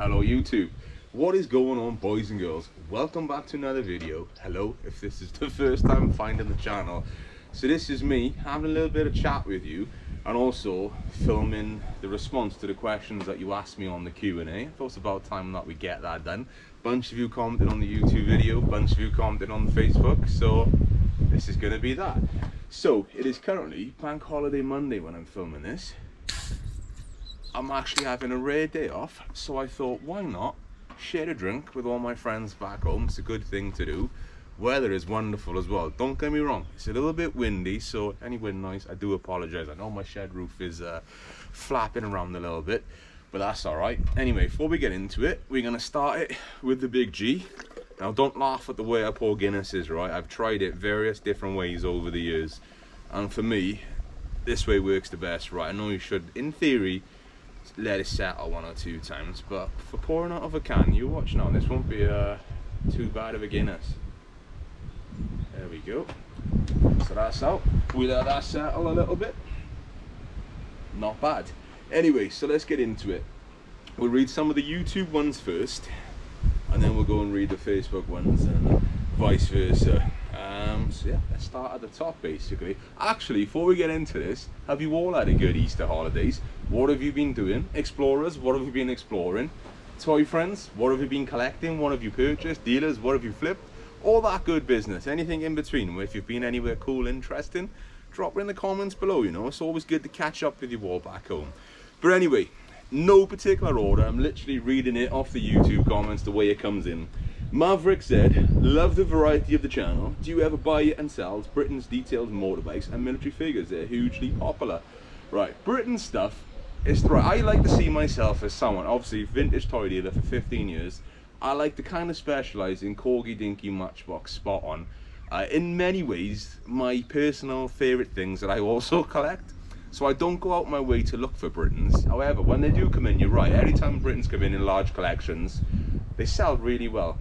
Hello YouTube, what is going on, boys and girls? Welcome back to another video. Hello, if this is the first time finding the channel. So this is me having a little bit of chat with you and also filming the response to the questions that you asked me on the Q&A. I thought it's about time that we get that done. Bunch of you commented on the YouTube video, bunch of you commented on Facebook, so this is going to be that. So it is currently Bank Holiday Monday when I'm filming this. I'm actually having a rare day off, so I thought, why not share a drink with all my friends back home? It's a good thing to do. Weather is wonderful as well, don't get me wrong. It's a little bit windy, so any wind noise, I do apologize. I know my shed roof is flapping around a little bit, but that's all right. Anyway, before we get into it, we're gonna start it with the big G. Now don't laugh at the way I pour Guinnesses, right? I've tried it various different ways over the years, and for me, this way works the best, right? I know you should, in theory, let it settle one or two times, but for pouring out of a can, you watch now, this won't be too bad of a Guinness. There we go. So that's out. We let that settle a little bit. Not bad. Anyway, so let's get into it. We'll read some of the YouTube ones first, and then we'll go and read the Facebook ones and vice versa. So yeah, let's start at the top basically. Actually, before we get into this, have you all had a good Easter holidays? What have you been doing? Explorers, what have you been exploring? Toy friends, what have you been collecting? What have you purchased? Dealers, what have you flipped? All that good business, anything in between. If you've been anywhere cool, interesting, drop it in the comments below, you know. It's always good to catch up with you all back home. But anyway, no particular order, I'm literally reading it off the YouTube comments the way it comes in. Maverick said, love the variety of the channel. Do you ever buy and sell Britain's detailed motorbikes and military figures? They're hugely popular. Right, Britain stuff is right. I like to see myself as someone, obviously vintage toy dealer for 15 years. I like to kind of specialize in corgi dinky matchbox spot on. In many ways, my personal favorite things that I also collect. So I don't go out my way to look for Britons. However, when they do come in, you're right, every time Britons come in large collections, they sell really well.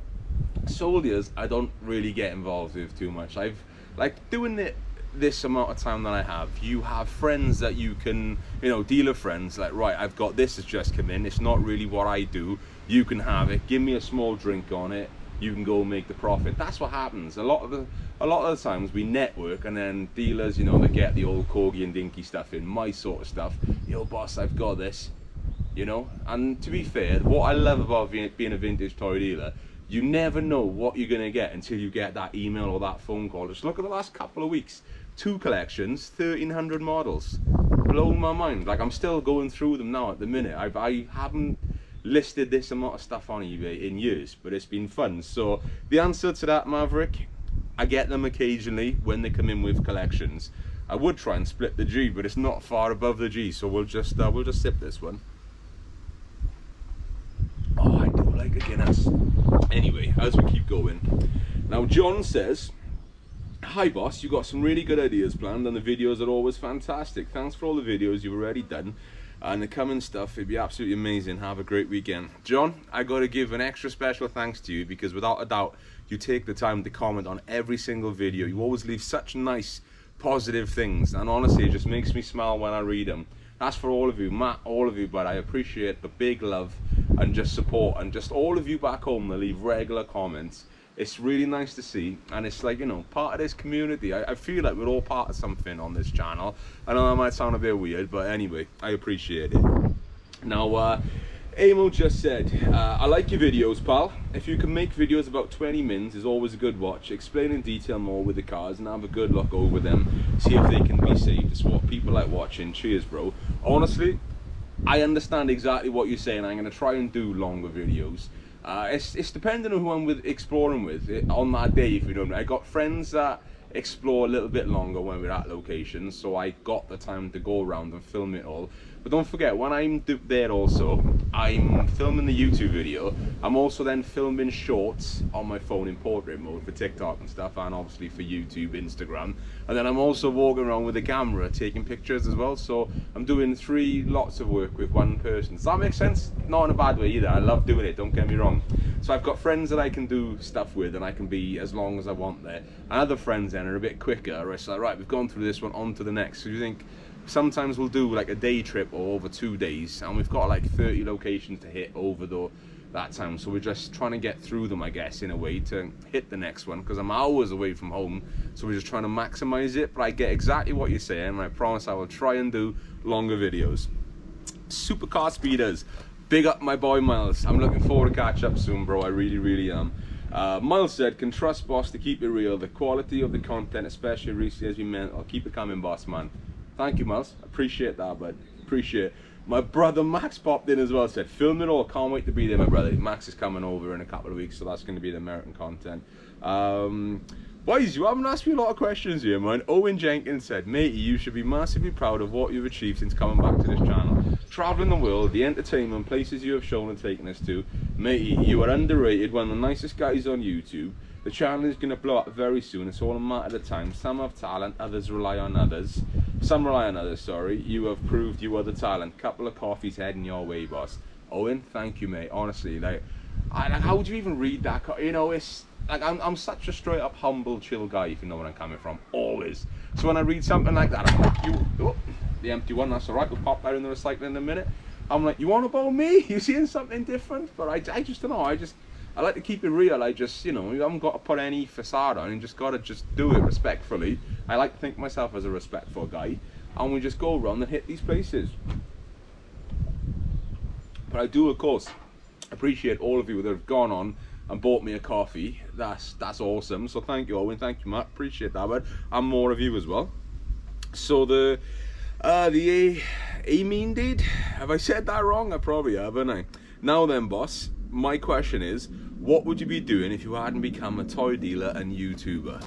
Soldiers, I don't really get involved with too much. I've like doing it this amount of time that I have. You have friends that you can, you know, dealer friends, like, right, I've got this has just come in, it's not really what I do, you can have it, give me a small drink on it, you can go make the profit. That's what happens a lot of the times. We network, and then dealers, you know, they get the old corgi and dinky stuff in, my sort of stuff. Yo boss, I've got this, you know. And to be fair, what I love about being a vintage toy dealer, you never know what you're gonna get until you get that email or that phone call. Just look at the last couple of weeks. 2 collections, 1,300 models. Blown my mind. Like, I'm still going through them now at the minute. I haven't listed this amount of stuff on eBay in years, but it's been fun. So the answer to that, Maverick, I get them occasionally when they come in with collections. I would try and split the G, but it's not far above the G, so we'll just sip this one. Oh, I do like a Guinness. Anyway, as we keep going. Now, John says, hi boss, you got some really good ideas planned and the videos are always fantastic. Thanks for all the videos you've already done and the coming stuff. It'd be absolutely amazing. Have a great weekend. John, I got to give an extra special thanks to you because without a doubt, you take the time to comment on every single video. You always leave such nice, positive things, and honestly, it just makes me smile when I read them. That's for all of you, Matt, all of you, but I appreciate the big love and just support, and just all of you back home that leave regular comments. It's really nice to see, and it's like, you know, part of this community. I feel like we're all part of something on this channel. I know that might sound a bit weird, but anyway, I appreciate it. Now, Amo just said, I like your videos, pal. If you can make videos about 20 mins, is always a good watch. Explain in detail more with the cars and have a good look over them. See if they can be saved. It's what people like watching. Cheers, bro. Honestly, I understand exactly what you're saying. I'm going to try and do longer videos. It's depending on who I'm exploring with on that day, if you don't know. I got friends that explore a little bit longer when we're at locations, so I got the time to go around and film it all. But don't forget, when I'm there also, I'm filming the YouTube video. I'm also then filming shorts on my phone in portrait mode for TikTok and stuff, and obviously for YouTube, Instagram. And then I'm also walking around with a camera taking pictures as well. So I'm doing 3 lots of work with one person. Does that make sense? Not in a bad way either. I love doing it, don't get me wrong. So I've got friends that I can do stuff with, and I can be as long as I want there. And other friends then are a bit quicker. It's like, right, we've gone through this one, on to the next. So you think, sometimes we'll do like a day trip or over 2 days, and we've got like 30 locations to hit over the that time, so we're just trying to get through them, I guess, in a way to hit the next one, because I'm hours away from home, so we're just trying to maximize it. But I get exactly what you're saying, and I promise I will try and do longer videos. Supercar speeders, big up my boy Miles. I'm looking forward to catch up soon, bro. I really am. Miles said, can trust boss to keep it real. The quality of the content, especially recently, as we meant, I'll keep it coming, boss man. Thank you, Miles. Appreciate that, bud. Appreciate it. My brother Max popped in as well, said, film it all, can't wait to be there, my brother. Max is coming over in a couple of weeks, so that's going to be the American content. Boys, you haven't asked me a lot of questions here, man. Owen Jenkins said, matey, you should be massively proud of what you've achieved since coming back to this channel. Traveling the world, the entertainment, places you have shown and taken us to. Matey, you are underrated, one of the nicest guys on YouTube. The channel is going to blow up very soon. It's all a matter of time. Some have talent, others rely on others. Some rely on others, sorry. You have proved you are the talent. Couple of coffees heading your way, boss. Owen, thank you, mate. Honestly, how would you even read that? You know, it's like I'm such a straight up humble, chill guy, if you know where I'm coming from. Always. So when I read something like that, I'm like, the empty one, that's alright. We'll pop that in the recycling in a minute. I'm like, you want about me? You seeing something different? But I just don't know. I like to keep it real. I just, you know, you haven't got to put any facade on. You just got to just do it respectfully. I like to think of myself as a respectful guy. And we just go around and hit these places. But I do, of course, appreciate all of you that have gone on and bought me a coffee. That's awesome. So thank you, Owen. Thank you, Matt. Appreciate that, but and more of you as well. So the Amin did. Have I said that wrong? I probably have, haven't I? Now then, boss. My question is, what would you be doing if you hadn't become a toy dealer and YouTuber?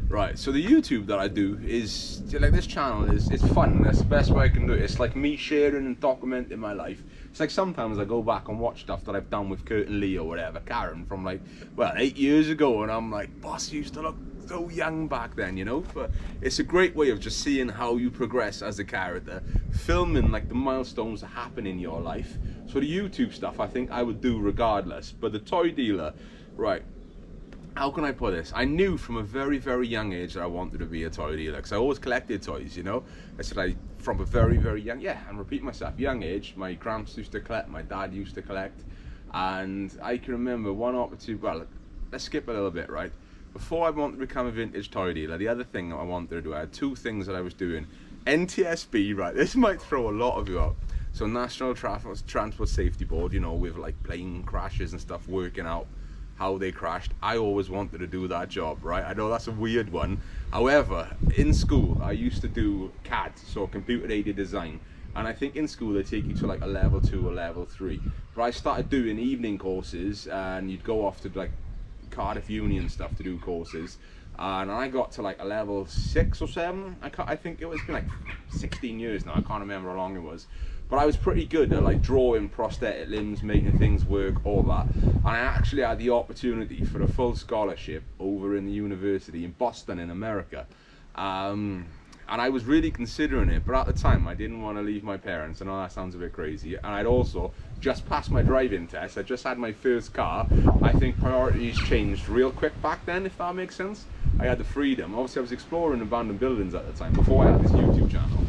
Right, so the YouTube that I do is, like, this channel is fun. That's the best way I can do it. It's like me sharing and documenting my life. It's like sometimes I go back and watch stuff that I've done with Kurt and Lee or whatever, Karen, from like, well, 8 years ago, and I'm like, boss, you used to look so young back then, you know? But it's a great way of just seeing how you progress as a character, filming like the milestones that happen in your life. So the YouTube stuff I think I would do regardless, but the toy dealer, right, how can I put this? I knew from a very young age that I wanted to be a toy dealer, because I always collected toys, you know? I said from a very young, and repeat myself, young age, my gramps used to collect, my dad used to collect, and I can remember one or two, well, let's skip a little bit, right? Before I wanted to become a vintage toy dealer, the other thing that I wanted to do, I had two things that I was doing. NTSB, right, this might throw a lot of you out. So National Transport Safety Board, you know, with like plane crashes and stuff, working out how they crashed. I always wanted to do that job, right? I know that's a weird one. However, in school, I used to do CAD, so computer aided design. And I think in school they take you to like a level 2 or level 3. But I started doing evening courses, and you'd go off to like Cardiff Uni and stuff to do courses. And I got to like a level 6 or 7. I think it's been like 16 years now. I can't remember how long it was. But I was pretty good at like drawing prosthetic limbs, making things work, all that. And I actually had the opportunity for a full scholarship over in the university in Boston in America. And I was really considering it, but at the time I didn't want to leave my parents. I know that sounds a bit crazy. And I'd also just passed my driving test. I just had my first car. I think priorities changed real quick back then, if that makes sense. I had the freedom. Obviously I was exploring abandoned buildings at the time, before I had this YouTube channel.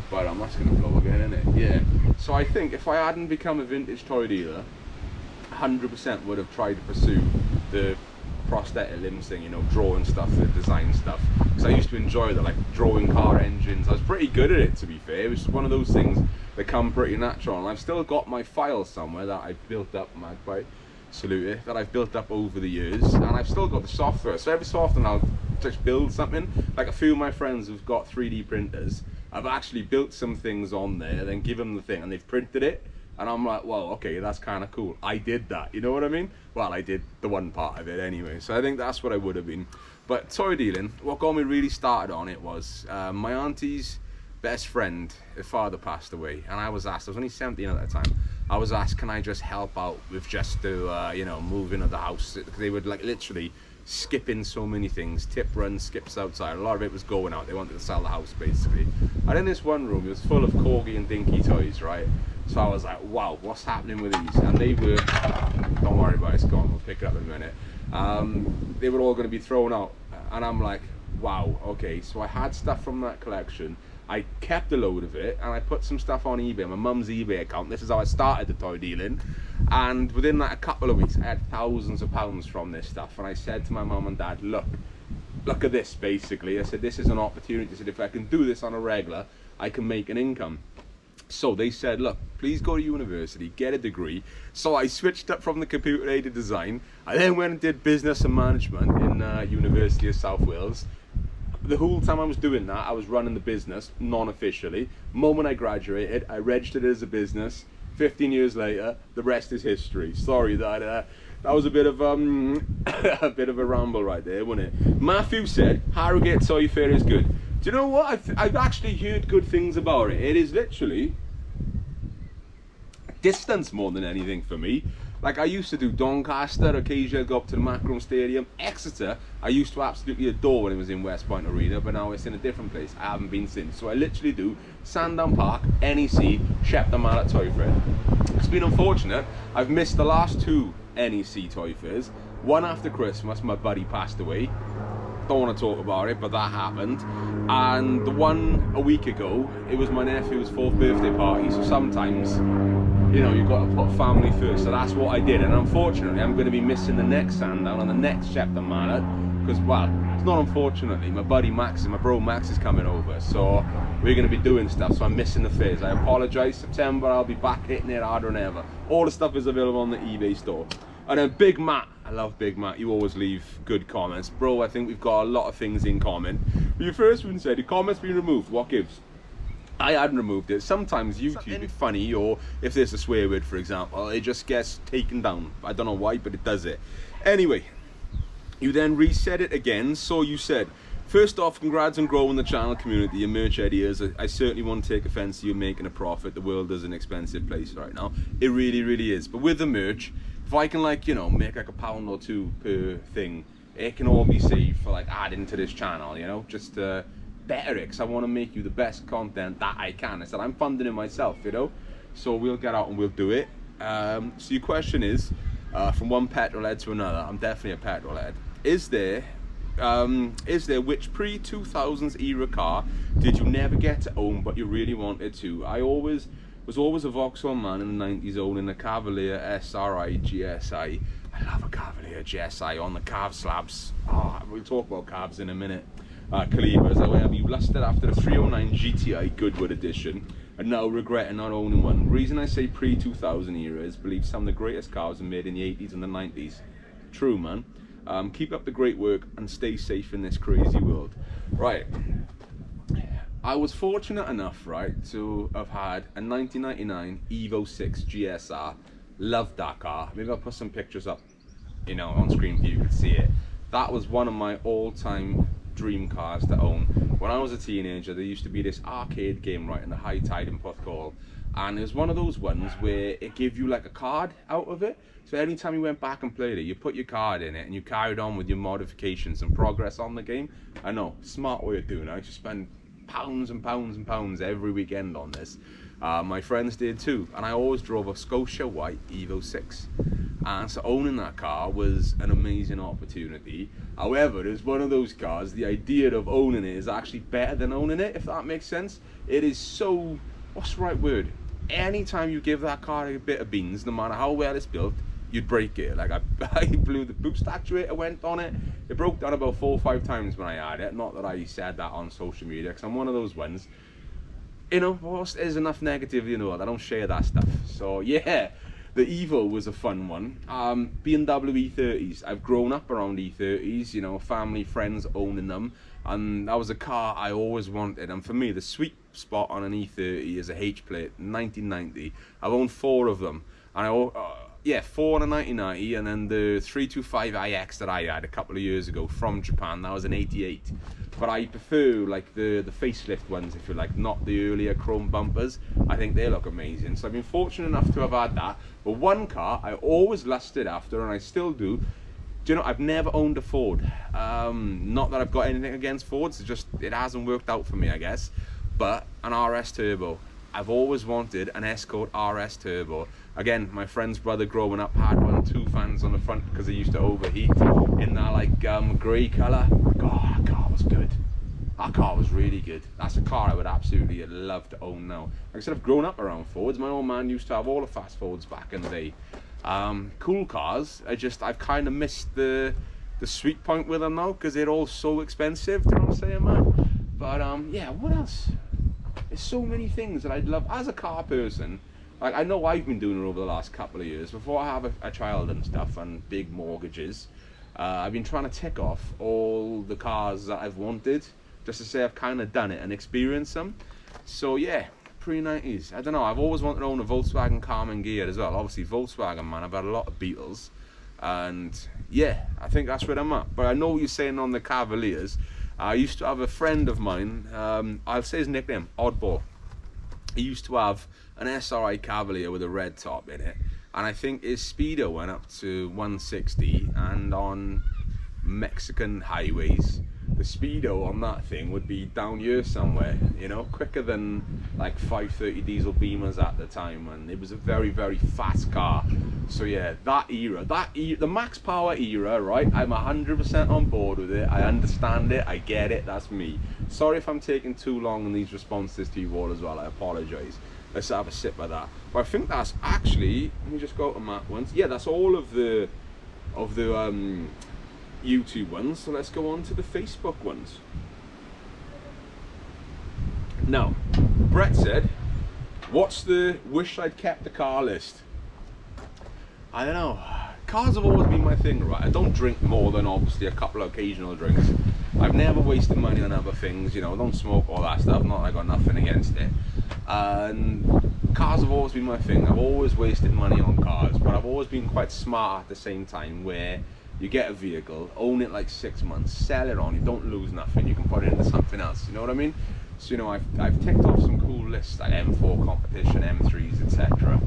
But I'm just going to blow again, isn't it? Yeah. So I think if I hadn't become a vintage toy dealer, 100% would have tried to pursue the prosthetic limbs thing, you know, drawing stuff, the design stuff. Because I used to enjoy that, like drawing car engines. I was pretty good at it, to be fair. It was one of those things that come pretty natural. And I've still got my files somewhere that I built up, Magpie, salute it, that I've built up over the years. And I've still got the software. So every so often I'll just build something. Like a few of my friends who've got 3D printers, I've actually built some things on there, then give them the thing, and they've printed it. And I'm like, well, okay, that's kind of cool. I did that, you know what I mean? Well, I did the one part of it anyway. So I think that's what I would have been. But toy dealing, what got me really started on it was my auntie's best friend, her father passed away. And I was asked, I was only 17 at that time. I was asked, can I just help out with just to, you know, move into the house? They would like literally skip in so many things, tip runs, skips outside. A lot of it was going out. They wanted to sell the house basically. And in this one room, it was full of corgi and dinky toys, right? So I was like, wow, what's happening with these? And they were, don't worry about it, it's gone, we'll pick it up in a minute. They were all going to be thrown out. And I'm like, wow, okay, so I had stuff from that collection. I kept a load of it, and I put some stuff on eBay, my mum's eBay account. This is how I started the toy dealing. And within like a couple of weeks, I had thousands of pounds from this stuff. And I said to my mum and dad, look at this, basically. I said, this is an opportunity. I said, if I can do this on a regular, I can make an income. So they said, look, please go to university, get a degree. So I switched up from the computer-aided design. I then went and did business and management in University of South Wales. The whole time I was doing that, I was running the business, non-officially. Moment I graduated, I registered it as a business. 15 years later, the rest is history. Sorry, that was a bit of a bit of a ramble right there, wasn't it? Matthew said, Harrogate Toy Fair is good. Do you know what? I've actually heard good things about it. It is literally distance more than anything for me. Like, I used to do Doncaster, occasionally I'd go up to the Macron Stadium. Exeter, I used to absolutely adore when it was in West Point Arena, but now it's in a different place. I haven't been since. So I literally do Sandown Park, NEC, Shepton Mallet Toy Fair. It's been unfortunate. I've missed the last 2 NEC Toy Fairs. One after Christmas, my buddy passed away. Don't want to talk about it, but that happened. And the one a week ago, it was my nephew's 4th birthday party. So sometimes, you know, you've got to put family first. So that's what I did. And unfortunately, I'm going to be missing the next Sandown and the next Shepton Mallet. Because, well, it's not unfortunately. My buddy Max, my bro Max is coming over. So we're going to be doing stuff. So I'm missing the fairs. I apologise. September, I'll be back hitting it harder than ever. All the stuff is available on the eBay store. And then Big Matt, I love Big Matt, you always leave good comments. Bro, I think we've got a lot of things in common. But your first one said, the comment's been removed, what gives? I hadn't removed it. Sometimes YouTube is funny, or if there's a swear word, for example, it just gets taken down. I don't know why, but it does it. Anyway, you then reset it again. So you said, first off, congrats on growing the channel community and merch ideas. I certainly won't take offense to you making a profit. The world is an expensive place right now. It really, really is. But with the merch, if I can, like, you know, make like £1 or £2 per thing, it can all be saved for like adding to this channel, you know, just better it, because I want to make you the best content that I can. I said I'm funding it myself, you know, so we'll get out and we'll do it. So your question is, from one petrolhead to another, I'm definitely a petrolhead. Is there which pre-2000s era car did you never get to own but you really wanted to? I was always a Vauxhall man in the 90s, owning a Cavalier SRI GSI. I love a Cavalier GSI on the carb slabs. Oh, we'll talk about carbs in a minute. Calibers, however, you lusted after the 309 GTI Goodwood edition and now regretting not owning one. The reason I say pre-2000 era is believe some of the greatest cars were made in the 80s and the 90s. True, man. Keep up the great work and stay safe in this crazy world. Right. I was fortunate enough, right, to have had a 1999 Evo 6 GSR. Loved that car. Maybe I'll put some pictures up, you know, on screen for you can see it. That was one of my all-time dream cars to own. When I was a teenager, there used to be this arcade game right in the High Tide in Porthcawl, and it was one of those ones where it gave you like a card out of it. So anytime you went back and played it, you put your card in it and you carried on with your modifications and progress on the game. I know, smart way of doing it. I used to spend pounds and pounds and pounds every weekend on this. My friends did too, and I always drove a Scotia White Evo 6, and so owning that car was an amazing opportunity. However, it's one of those cars, the idea of owning it is actually better than owning it, if that makes sense. It is so, what's the right word, anytime you give that car a bit of beans, no matter how well it's built, you'd break it. Like I blew the boost actuator, went on it. It broke down about 4 or 5 times when I had it. Not that I said that on social media, because I'm one of those ones, you know, there's enough negativity in the world. I don't share that stuff. So yeah, the Evo was a fun one. BMW E30s. I've grown up around E30s, you know, family, friends owning them. And that was a car I always wanted. And for me, the sweet spot on an E30 is a H-plate, 1990. I've owned 4 of them. And yeah, 4 on a 1990, and then the 325iX that I had a couple of years ago from Japan, that was an 88. But I prefer like the facelift ones, if you like, not the earlier chrome bumpers. I think they look amazing. So I've been fortunate enough to have had that. But one car I always lusted after, and I still do you know, I've never owned a Ford. Not that I've got anything against Fords, it's just, it hasn't worked out for me, I guess. But an RS Turbo. I've always wanted an Escort RS Turbo. Again, my friend's brother growing up had one, 2 fans on the front because they used to overheat in that like grey colour. God, I can't was good. That car was really good. That's a car I would absolutely love to own now. Like I said, I've grown up around Fords. My old man used to have all the fast Fords back in the day. Cool cars. I've kind of missed the sweet point with them now because they're all so expensive. Do you know what I'm saying, man? But yeah, what else? There's so many things that I'd love as a car person. Like, I know I've been doing it over the last couple of years. Before I have a child and stuff and big mortgages, I've been trying to tick off all the cars that I've wanted, just to say I've kind of done it and experienced them. So yeah, pre-90s. I don't know, I've always wanted to own a Volkswagen Carmen Gear as well. Obviously Volkswagen, man, I've had a lot of Beetles. And yeah, I think that's where I'm at. But I know what you're saying on the Cavaliers. I used to have a friend of mine, I'll say his nickname, Oddball. He used to have an SRI Cavalier with a red top in it, and I think his speedo went up to 160, and on Mexican highways the speedo on that thing would be down here somewhere, you know, quicker than like 530 diesel Beamers at the time, and it was a very, very fast car. So yeah, that era, the max power era, right, I'm 100% on board with it. I understand it, I get it, that's me. Sorry if I'm taking too long in these responses to you all as well, I apologize. Let's have a sip of that. But I think that's actually, let me just go to Matt once. Yeah, that's all of the YouTube ones, so let's go on to the Facebook ones. Now, Brett said, what's the wish I'd kept the car list? I don't know. Cars have always been my thing, right? I don't drink more than obviously a couple of occasional drinks. I've never wasted money on other things, you know, I don't smoke, all that stuff, not that I got nothing against it. And cars have always been my thing. I've always wasted money on cars, but I've always been quite smart at the same time, where you get a vehicle, own it like 6 months, sell it on, you don't lose nothing, you can put it into something else, you know what I mean? So, you know, I've ticked off some cool lists, like M4 competition, M3s, etc.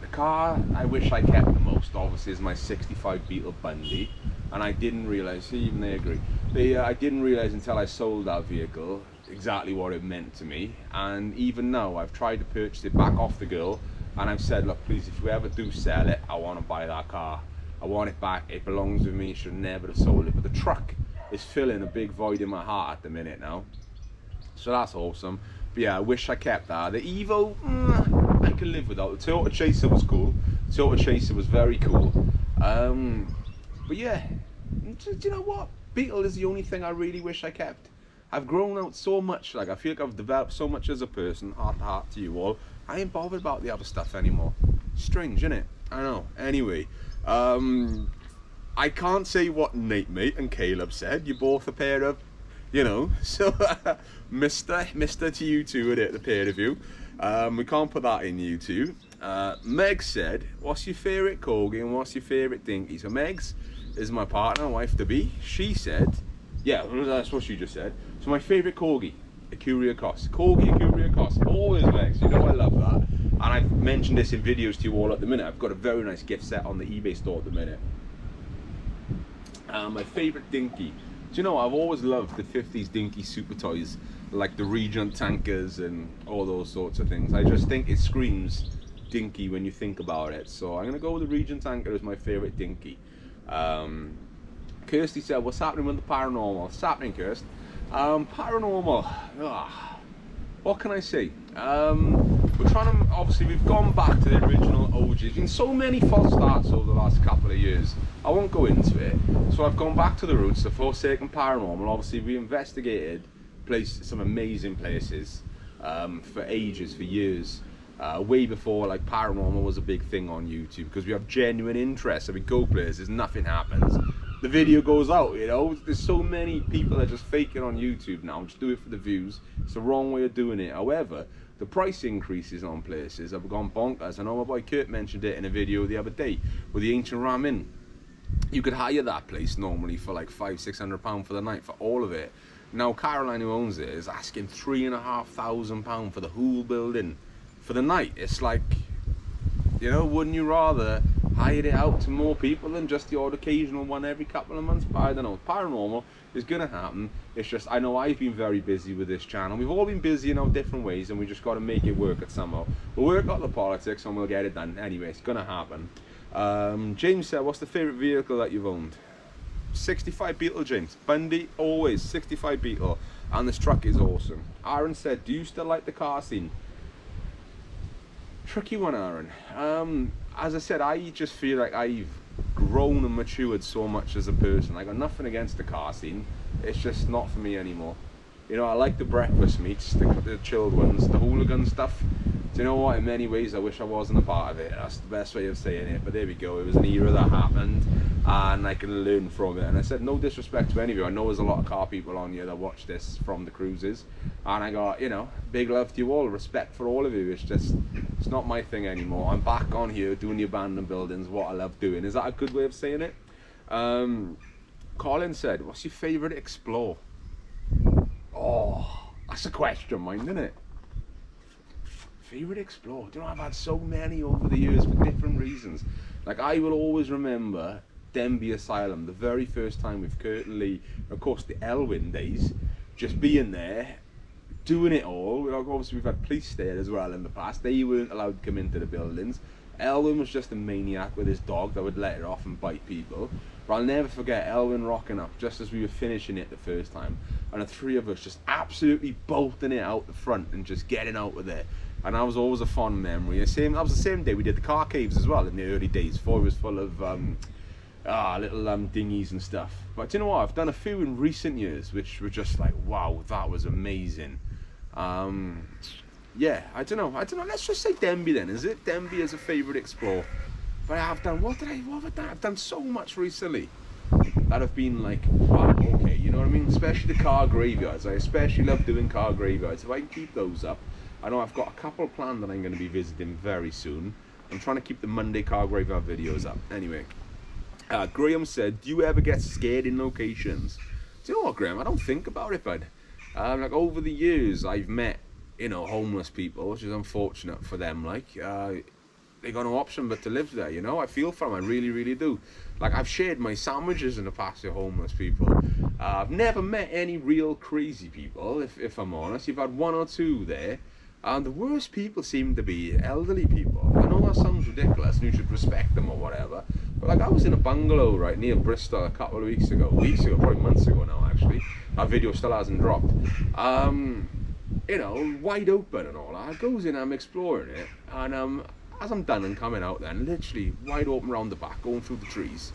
The car I wish I kept the most, obviously, is my 65 Beetle Bundy, and I didn't realise, see, even they agree, I didn't realise until I sold that vehicle exactly what it meant to me. And even now, I've tried to purchase it back off the girl, and I've said, look, please, if you ever do sell it, I want to buy that car. I want it back, it belongs with me, should never have sold it. But the truck is filling a big void in my heart at the minute now, so that's awesome. But yeah, I wish I kept that. The Evo, I can live without. The Toyota Chaser was cool. The Toyota Chaser was very cool. But yeah, do you know what? Beetle is the only thing I really wish I kept. I've grown out so much, like I feel like I've developed so much as a person, heart to heart to you all. I ain't bothered about the other stuff anymore. Strange, innit? I know. Anyway, I can't say what Nate Mate and Caleb said. You're both a pair of, you know, so Mr. to you two, innit, the pair of you. We can't put that in YouTube. Meg said, what's your favourite corgi and what's your favourite dinky? So Meg's is my partner, wife to be. She said, yeah, that's what she just said. So my favourite corgi, a Curia Cross. Corgi, a Curia Cross. Always Megs, you know I love that. And I've mentioned this in videos to you all at the minute. I've got a very nice gift set on the eBay store at the minute. My favourite dinky. Do you know, I've always loved the 50s dinky super toys, like the Regent tankers and all those sorts of things. I just think it screams dinky when you think about it. So I'm going to go with the Regent tanker as my favourite dinky. Kirsty said, what's happening with the Paranormal? What's happening, Kirst? Paranormal. What can I say? We're trying to, obviously we've gone back to the original OGs. Been so many false starts over the last couple of years. I won't go into it. So I've gone back to the roots, the Forsaken Paranormal. Obviously we investigated some amazing places for ages, for years. Way before like Paranormal was a big thing on YouTube, because we have genuine interest. So we go places, nothing happens. The video goes out, you know. There's so many people that just fake it on YouTube now, just do it for the views. It's the wrong way of doing it. However, the price increases on places have gone bonkers. I know my boy Kurt mentioned it in a video the other day with the Ancient Ram Inn. You could hire that place normally for like £500–600 for the night for all of it. Now Caroline, who owns it, is asking £3,500 for the whole building for the night. It's like, you know, wouldn't you rather hire it out to more people than just the odd occasional one every couple of months? But I don't know, Paranormal is gonna happen. It's just, I know I've been very busy with this channel. We've all been busy in our different ways, and we just got to make it work at somehow. We'll work out the politics and we'll get it done. Anyway, it's gonna happen. James said, what's the favourite vehicle that you've owned? 65 Beetle, James. Bundy, always 65 Beetle. And this truck is awesome. Aaron said, do you still like the car scene? Tricky one, Aaron. As I said, I just feel like I've grown and matured so much as a person. I got nothing against the car scene. It's just not for me anymore. You know, I like the breakfast meats, the chilled ones, the hooligan stuff. Do you know what? In many ways, I wish I wasn't a part of it. That's the best way of saying it. But there we go. It was an era that happened, and I can learn from it. And I said, no disrespect to any of you. I know there's a lot of car people on here that watch this from the cruises, and I got, you know, big love to you all, respect for all of you. It's just, it's not my thing anymore. I'm back on here doing the abandoned buildings, what I love doing. Is that a good way of saying it? Colin said, what's your favourite Explore? Oh, that's a question, mind, isn't it? Favourite Explore? Do you know, I've had so many over the years for different reasons. Like, I will always remember Denby Asylum, the very first time with Kurt and Lee, of course the Elwyn days, just being there, doing it all. Like, obviously we've had police there as well in the past. They weren't allowed to come into the buildings. Elwyn was just a maniac with his dog that would let her off and bite people. But I'll never forget Elwyn rocking up just as we were finishing it the first time, and the three of us just absolutely bolting it out the front and just getting out with it. And that was always a fond memory. That was the same day we did the car caves as well in the early days, before it was full of little dinghies and stuff. But do you know what? I've done a few in recent years which were just like, wow, that was amazing. Yeah, I don't know. Let's just say Denby then. Is it Denby as a favourite Explore? But I've done, what have I done? I've done so much recently that have been like, wow, okay, you know what I mean? Especially the car graveyards. I especially love doing car graveyards. If I can keep those up, I know I've got a couple planned that I'm going to be visiting very soon. I'm trying to keep the Monday car graveyard videos up. Anyway, Graham said, do you ever get scared in locations? Do you know what, Graham? I don't think about it, bud. Like, over the years, I've met, you know, homeless people, which is unfortunate for them. Like, they got no option but to live there, you know. I feel for them, I really, really do. Like, I've shared my sandwiches in the past with homeless people. I've never met any real crazy people, if I'm honest. You've had one or two there. And the worst people seem to be elderly people. I know that sounds ridiculous and you should respect them or whatever, but like, I was in a bungalow right near Bristol a couple of weeks ago, probably months ago now actually. That video still hasn't dropped. You know, wide open and all that. I goes in, I'm exploring it, and as I'm done and coming out then, literally wide open round the back, going through the trees,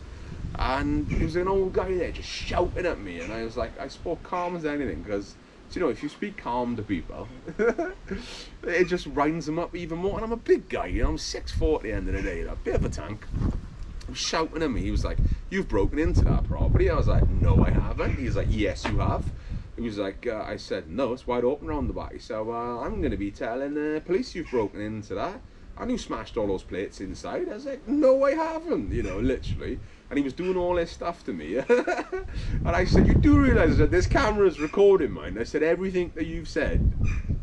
and there was an old guy there just shouting at me, and I was like, I spoke calm as anything, because, you know, if you speak calm to people, it just winds them up even more. And I'm a big guy, you know, I'm 6'4" at the end of the day, a bit of a tank. He was shouting at me, he was like, you've broken into that property. I was like, no I haven't. He's like, yes you have. He was like, I said, no, it's wide open around the back. So I'm going to be telling police you've broken into that. And you smashed all those plates inside. I was like, no I haven't, you know, literally. And he was doing all this stuff to me. And I said, you do realise that this camera is recording mine? I said, everything that you've said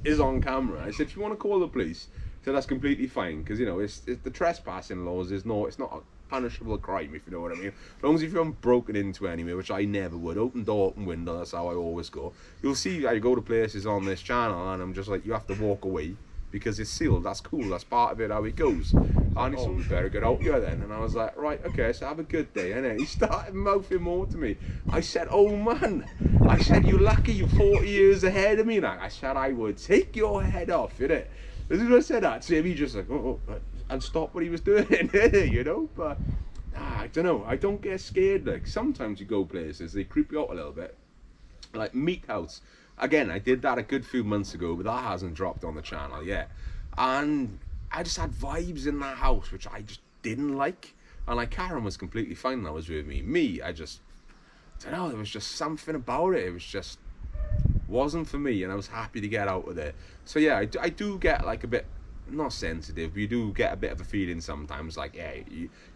is on camera. I said, if you want to call the police, so that's completely fine. Because, you know, it's the trespassing laws, it's not a punishable crime, if you know what I mean. As long as if you haven't broken into anywhere, which I never would. Open door, open window, that's how I always go. You'll see I go to places on this channel and I'm just like, you have to walk away because it's sealed. That's cool, that's part of it, how it goes. And he said, we better get out here then. And I was like, right, okay, so have a good day. And then he started mouthing more to me. I said, oh man, I said, you're lucky you're 40 years ahead of me. Like, I said, I would take your head off, innit? As soon as I said that to him, he just like, oh, and stopped what he was doing, you know. But I don't know, I don't get scared. Like, sometimes you go places, they creep you out a little bit. Like Meat House. Again, I did that a good few months ago, but that hasn't dropped on the channel yet. And I just had vibes in that house which I just didn't like. And like, Karen was completely fine that was with me. I just, I don't know, there was just something about it. It was just, wasn't for me, and I was happy to get out of there. So yeah, I do get like a bit, not sensitive, but you do get a bit of a feeling sometimes, like, yeah,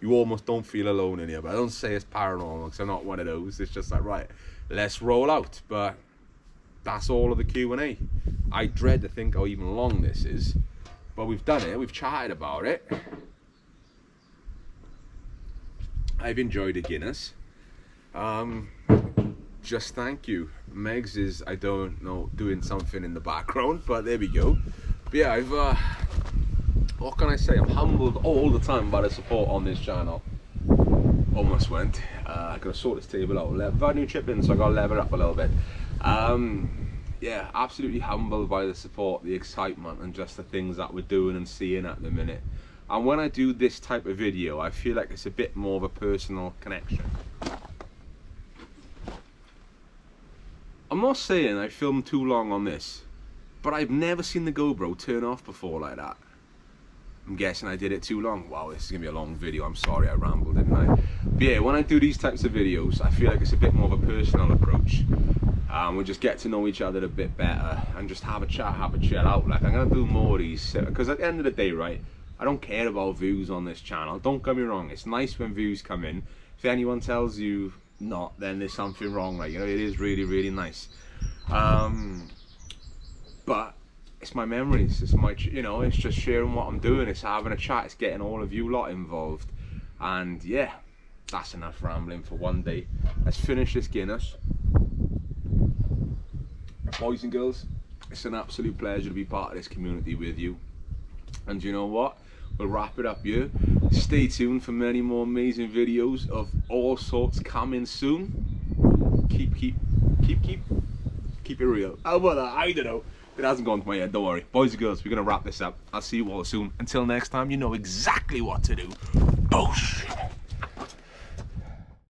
you almost don't feel alone in here. But I don't say it's paranormal, because I'm not one of those. It's just like, right, let's roll out. But that's all of the Q&A. I dread to think how even long this is, but we've done it, we've chatted about it. I've enjoyed a Guinness. Just thank you. Megs is, I don't know, doing something in the background, but there we go. But yeah, I've what can I say, I'm humbled all the time by the support on this channel. almost went. I gotta sort this table out. I've had new chip in, so I gotta level up a little bit. Yeah, absolutely humbled by the support, the excitement, and just the things that we're doing and seeing at the minute. And when I do this type of video, I feel like it's a bit more of a personal connection. I'm not saying I filmed too long on this, but I've never seen the GoPro turn off before like that. I'm guessing I did it too long. Wow, this is gonna be a long video. I'm sorry I rambled, didn't I? But yeah, when I do these types of videos, I feel like it's a bit more of a personal approach. We'll just get to know each other a bit better and just have a chat, have a chill out. Like, I'm gonna do more of these because at the end of the day, right, I don't care about views on this channel. Don't get me wrong, it's nice when views come in. If anyone tells you not, then there's something wrong, right? You know, it is really, really nice. But it's my memories, it's my, you know, it's just sharing what I'm doing, it's having a chat, it's getting all of you lot involved. And yeah, that's enough rambling for one day. Let's finish this Guinness. Boys and girls, it's an absolute pleasure to be part of this community with you. And you know what? We'll wrap it up here. Stay tuned for many more amazing videos of all sorts coming soon. Keep it real. How about that? I don't know. It hasn't gone to my head, don't worry. Boys and girls, we're gonna wrap this up. I'll see you all soon. Until next time, you know exactly what to do. Bullshit.